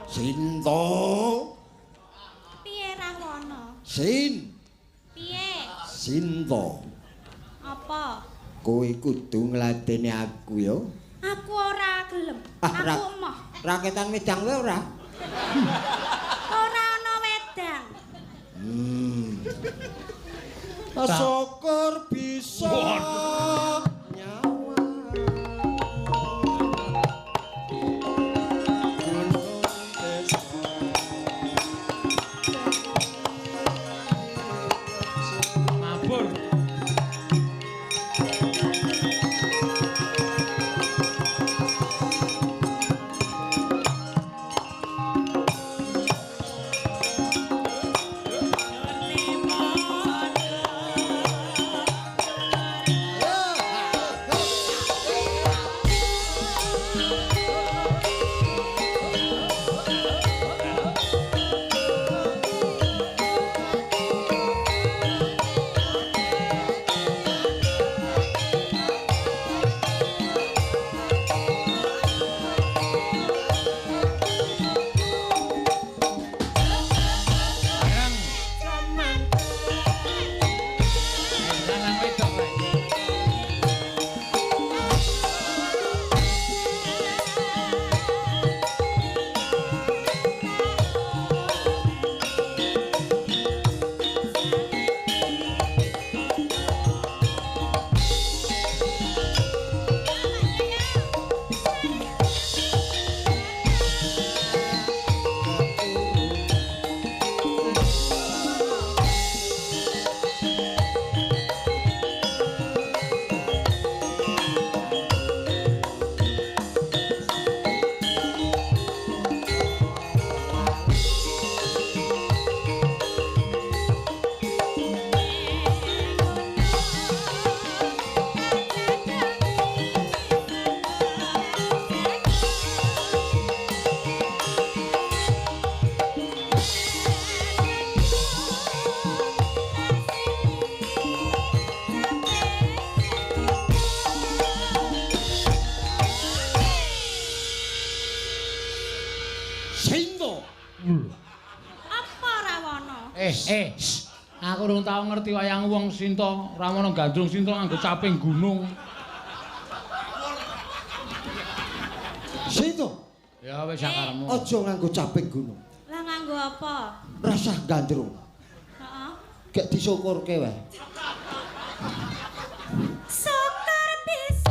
Sinto. Piye Rahwana? Sin. Piye? Sinto. Apa? Kowe kudu ngladeni aku ya. Aku ora gelem. Aku emoh. Raketan wedang kowe ora? Ora ana wedang. Syukur bisa nyawa. Mabur. Apa Rahwana? Aku urung tau ngerti wayang wong Sinta, Rahwana gandrung Sinta nganggo caping gunung. Sinto. Ya wis sakaremu. Aja nganggo caping gunung. Lah nganggo apa? Rasah gandrung. Heeh. Gek disyukurke wae. Syukur bisa.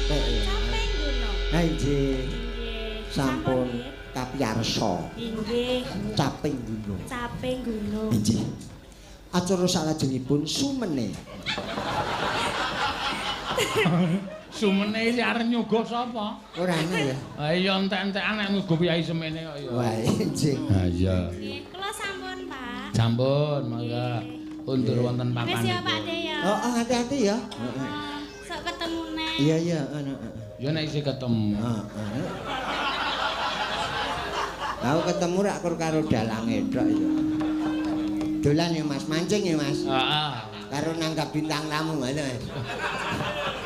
Caping gunung. Ha inggih. Nggih. Sampun kapiyarsa. Inggih. Caping gunung. Caping gunung. Inggih. Acara salajengipun sumene. Sumene iki arep nyuguh sapa? Ora ana ya. Ha iya entek-entekan nek nyuguh Kyai semene kok ya. Wah, inggih. Ha iya. Nggih, kula sampun, Pak. Sampun, mangga. Undur wonten Wis papan. ya, Pak De ya. Oh, hati-hati ya. Sok ketemu neh. Iya, iya, ana. Ya nek isih ketemu. Heeh. Aku ketemu rak kur karo dalange tok ya. Dolan ya Mas, mancing ya Mas. Heeh. Karo nanggap bintang tamu ngono Mas.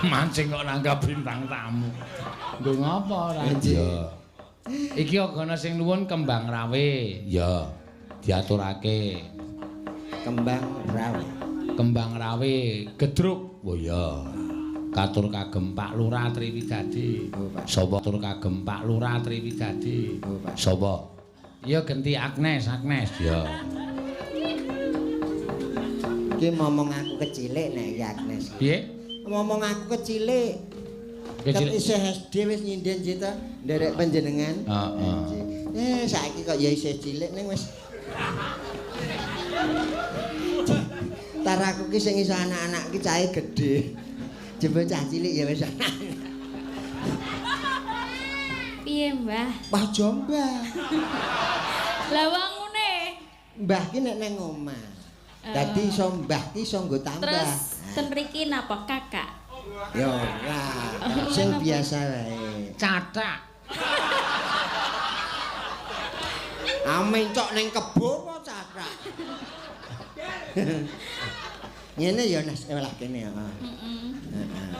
Mancing kok nanggap bintang tamu. Nggo ngapa ora? Iya. Iki agana sing nuwun kembang rawe. Ya, diaturake. Kembang rawe. Kembang rawe gedruk. Oh iya. Katur kagem Pak Lurah Triwidadi. Oh, Pak. Sapa katur kagem Pak Lurah Triwidadi? Oh, Pak. Sapa? Ya genti Agnes, Agnes. Ya. Iki ngomong aku kecilik nek iki Agnes. Piye? Ngomong aku kecilik. Kecilik. Ket isih SD wis nyinden cita nderek panjenengan. Heeh. Saiki kok ya isih cilik ning wis Entar aku ki sing iso anak-anak ki cahe gedhe. Jebul cah cilik ya wis anak. Piye, Mbah? Wah jombah. Lah wangune. Mbah ki nek nang omah. Dadi iso mbah ki iso nggo tambah. Terus ten mriki napa kakak? Yo ora. Sing biasa wae. Cathak. Amencok ning kebo apa cathak? Ngene ya Nas, lah kene ya. Heeh.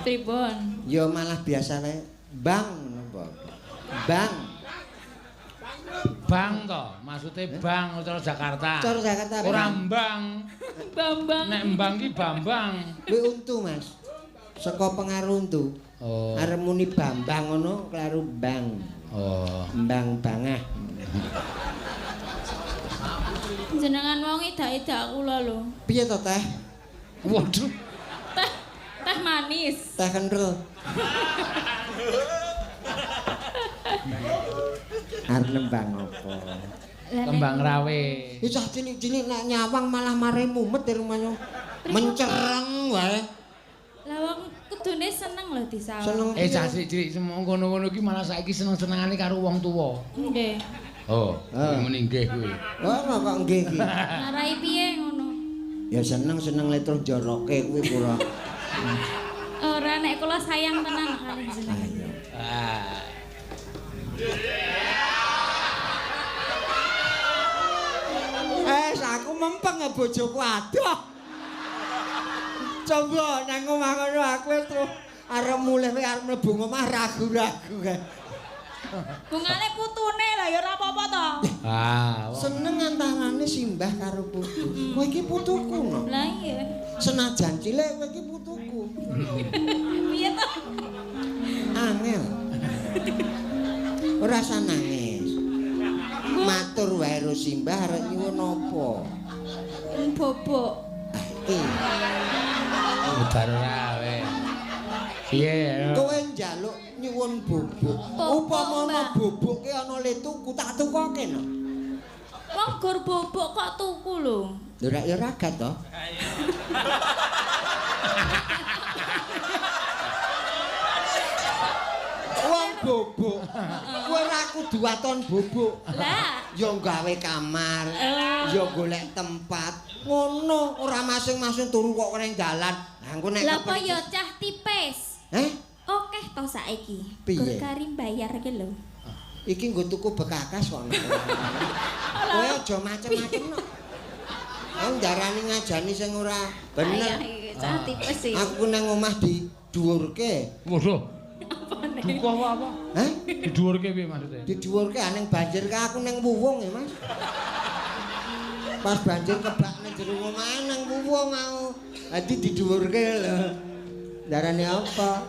Tribun. Ya malah biasa wae. Bang napa? Bang. Bang to, maksude bang cara Jakarta. Cara Jakarta. Ora mbang. Bambang. Nek mbang ki Bambang. Kuwi untu, Mas. Saka pengaruh untu. Oh. Arep muni Bambang ngono klaru Bang. Oh. Mbang bangah. Jenengan wong idak-idak kula lho. Piye to, Teh? Waduh. Teh manis. Teh kental. Arep nembang apa? Kembang rawe. Iki cah cilik-cilik nek nyawang malah mare mumet di rumahnya. Mencereng wae. Lah wong kudune seneng lho disawang. Seneng. Cah cilik semua ngono-ngono ki malah saiki seneng-senengane karo wong tuwa. Nggih. Oh, muni nggih kuwi. Wah, kok nggih iki. Narai piye ngono? Ya seneng-seneng le terus joroke kuwi pura. Ora nek kula sayang tenan kali jenengan. Ah. Aku mempeng bojoku adoh. Coba nang omah ngono aku terus arep mulih arep mlebu omah ragu-ragu kae. Bungane putune lah ya ora apa-apa to. Seneng antarane simbah karo putu. Kowe iki putuku no. Lah iya. Senajan cilik kowe iki putuku. Piye to? Angel. Ora usah nangis. Matur wae karo simbah arep nyuwun apa? Bobok. Iki. Udar rawe. Piye? Kowe njaluk nyuwun bubuk. Upamane bubuk ki ana le tuku tak tukoke no. Wong gur bobok kok tuku lho. Lho rak ya ragat to. Wong bubuk. Kowe ora kudu waton bubuk. Lah, Ya gawe kamar, ya golek tempat. Ngono, ora masing-masing turu kok ning dalan. Lah engko nek lha apa ya cah tipis? Okeh to saiki. Piye? Gur kari bayar ki lho. Iki nggo tuku bekakas kok. Kowe aja macem-macem no. Aku ndarani ngajani sing ora bener. Cah tipis sih. Aku nang omah didhuwurke. Waduh. Dukuh apa? Hah? Didhuwurke piye maksude? Didhuwurke ning banjir ka aku ning wuwung ya, Mas. Pas banjir kebak ning jero omah nang wuwung mau. Dadi didhuwurke lho. Darane apa?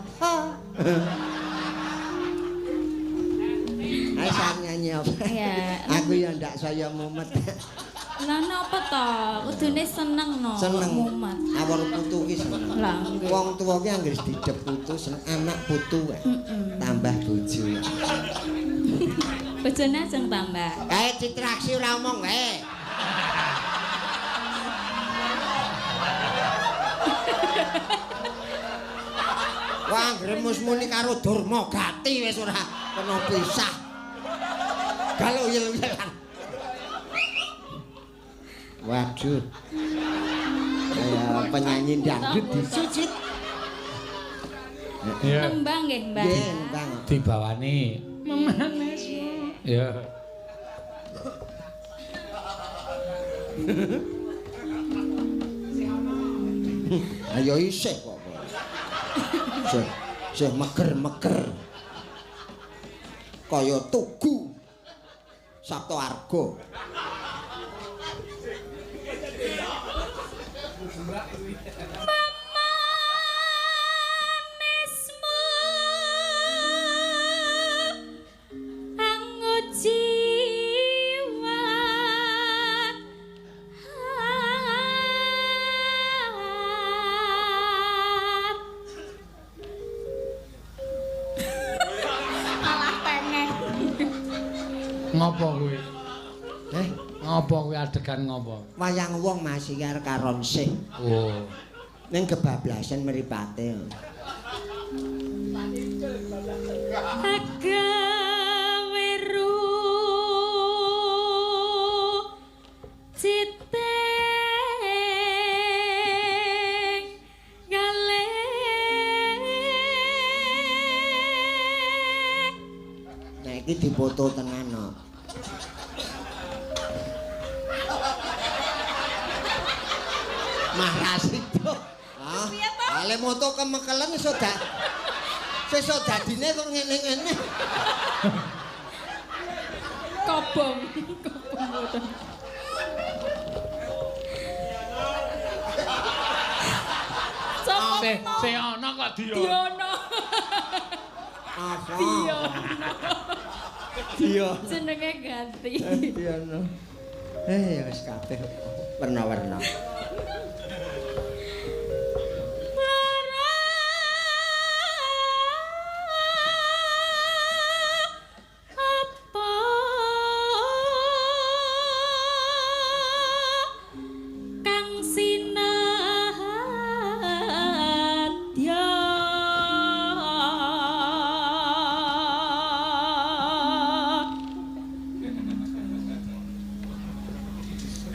Ayo sak nyanyi apa? Ya. Aku ya ndak saya mumet. Lah napa to? Kudune seneng no. Seneng. Mumet. Awor putu ki seneng. Lah nggih. Wong tuwa ki anggere didep putu seneng anak putu wae. Tambah bojo. Bojone ajeng tambah. Kae ditraksi ora omong wae. Wah, gremus muni karo Durma Gati wis ora kena pisah. Kalau uyel-uyelan. Waduh. Kayak penyanyi dangdut disucit. Iya. Nembang nggih, Mbak. Nggih, nembang. Dibawani. Memanesmu. Ya. Ayo isih kok. Sih meger-meger. Kaya tugu. Sabtu Arga. Memanesmu angut jiwa. Malah pengen. Ngopo kuwi? Eh, Apa kuwi adegan ngopo? Wayang wong Mas iki arek karon sih. Oh. Ning kebablasan mripate. Agawe ru citeng galeng Nah iki dipoto tenan no. Mah Rasido. Ah, ale moto kemekelen iso dak. Sesuk dadine kok ngene-ngene. kobong boten. Se ana kok Diono. Apa? Diono. Jenenge ganti. Diono. Ya wis kabeh warna-warna.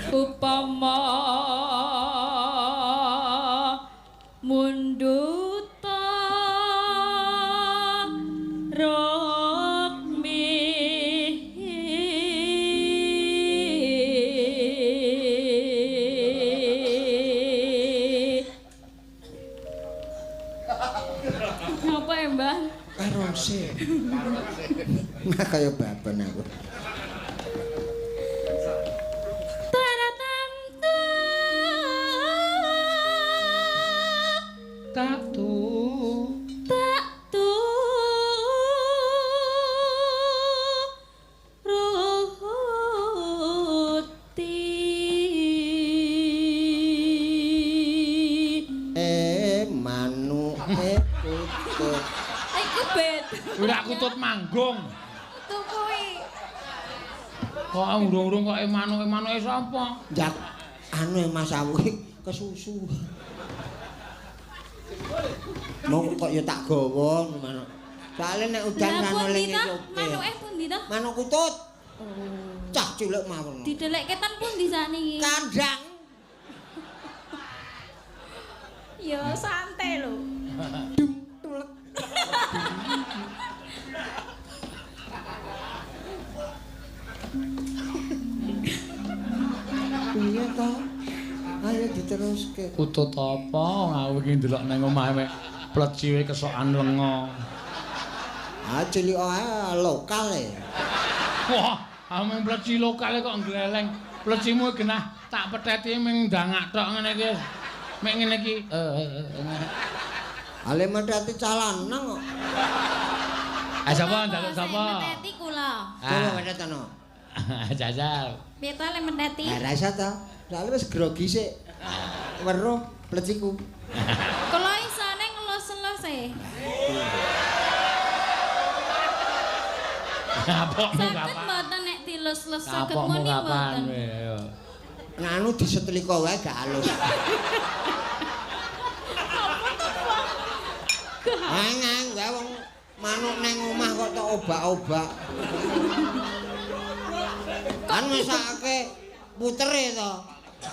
Upama munduta rokmi apa ya Mbah? Karose. Nggak kaya baban aku. Ora kutut manggung. Tuh kuwi. Kok urung-urung kok manuke sapa? Ndak anu Mas Awi kesusu. Mau kok ya tak gawa manuk. Soale nek udan kan eling iki. Manuke pundi to? Manuk kutut. Cah cilik mawon. Didelekke tan pundi sakniki? Kandang. Ya santai lho. Piye to? Ayo diteruske. Kutut apa ngawu iki ndelok nang omah mek pleciwe kesokan lenga. Ah cilik ae lokal e. Wah, ameng pleci lokale kok gleleng. Plecimu genah tak petheti ming ndangak tok ngene iki. Mek ngene iki. Ale metheti calanang kok. Sapa njaluk sapa? Metheti kula. Coba methetono. Jajal. Piye to le metheti? Ha rasa to. Soale wis grogi sik. Weruh pleciku. Kula isane ngelus-elus e. Ngapokmu Saged kapan? mboten nek dilus-lus saged Ngapokmu muni kapan? mboten. Nganu disetrika wae gak halus. Ngang wae wong manuk nang omah kok tok obak-obak. Kan mesake putere to.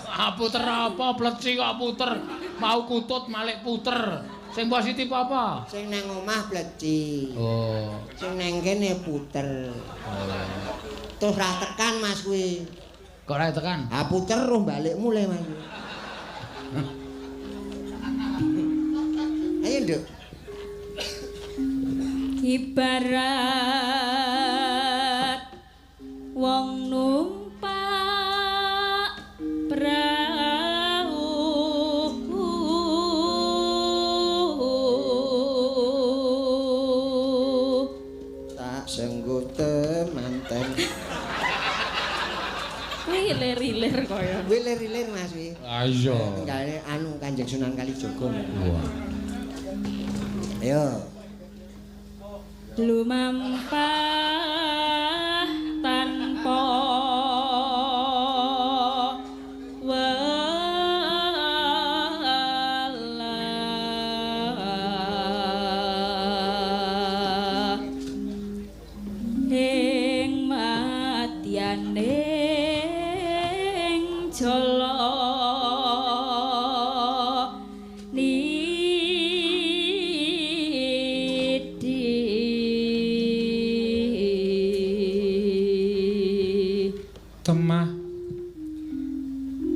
Ah puter apa pleci kok puter. Mau kutut malik puter. Sing positif apa? Sing nang omah pleci. Oh. Sing nang kene puter. Terus ra tekan Mas kuwi. Kok ra tekan? Ha puter roh balik mulai Mas. Ayo, Nduk. Ibarat wong numpak prau Tak senggo temanten. Wilir-ilir kaya. Wilir-ilir Mas wi. Ah iya. Tinggale anu Kanjeng Sunan Kalijaga. Wah. Ayo. Lumampah tanpa jala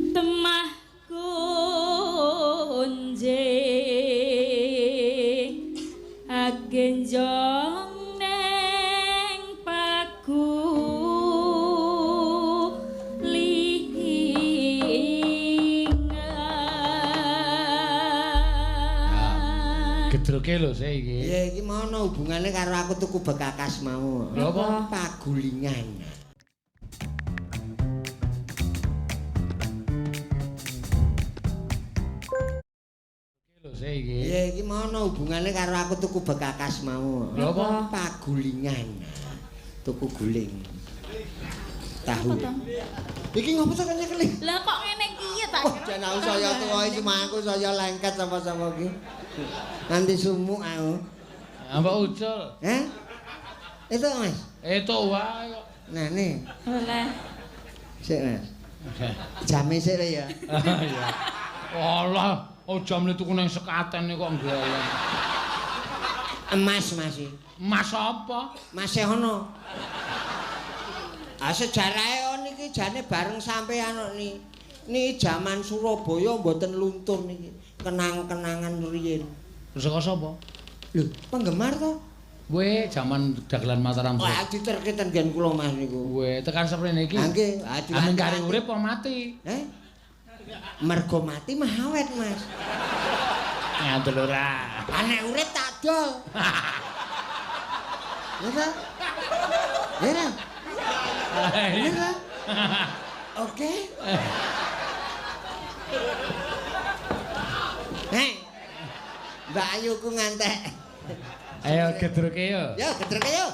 Temah kunjing agenjong neng paku gedruke lho sik iki. Ya iki mau ana hubungane karo aku tuku bekakas mau. Lha apa? Pagulingan. Lho sik iki. Ya iki mau ana hubungane karo aku tuku bekakas mau. Lha apa? Pagulingan. Tuku guling. Tahu. Apa to? Iki ngopo to kene keli? Lah kok ngene iki ya tak Oh, jan aku saya tuwa iki aku saya lengket sama-sama iki. Nanti sumuk aku. Mbak Ucul. Itu Mas. Itu wae kok. Nah nih. Oleh. Sik Mas. Jame sik ya. Iya. Allah, oh jamne tuku nang sekaten kok nggayang. Emas Mas iki. Mas apa? Masih ono. Ah sejarahe on iki jane bareng sampean niki. Niki jaman Surabaya mboten luntur niki. Kenang-kenangan riyin. Saka sapa? Lho, penggemar to? Kowe jaman dagelan Mataram. Wah, diterke ten nggen kula Mas niku. Kowe tekan seprene iki. Ha nggih, Amin kari urip apa mati? Mergo mati mah awet, Mas. Ngandel ora. Anek urip tak dol. Ya ta? Ya ta? Ya ta? Oke. Mbak Ayu ku ngantek. Ayo gedruke yo. Ya, gedreke yo.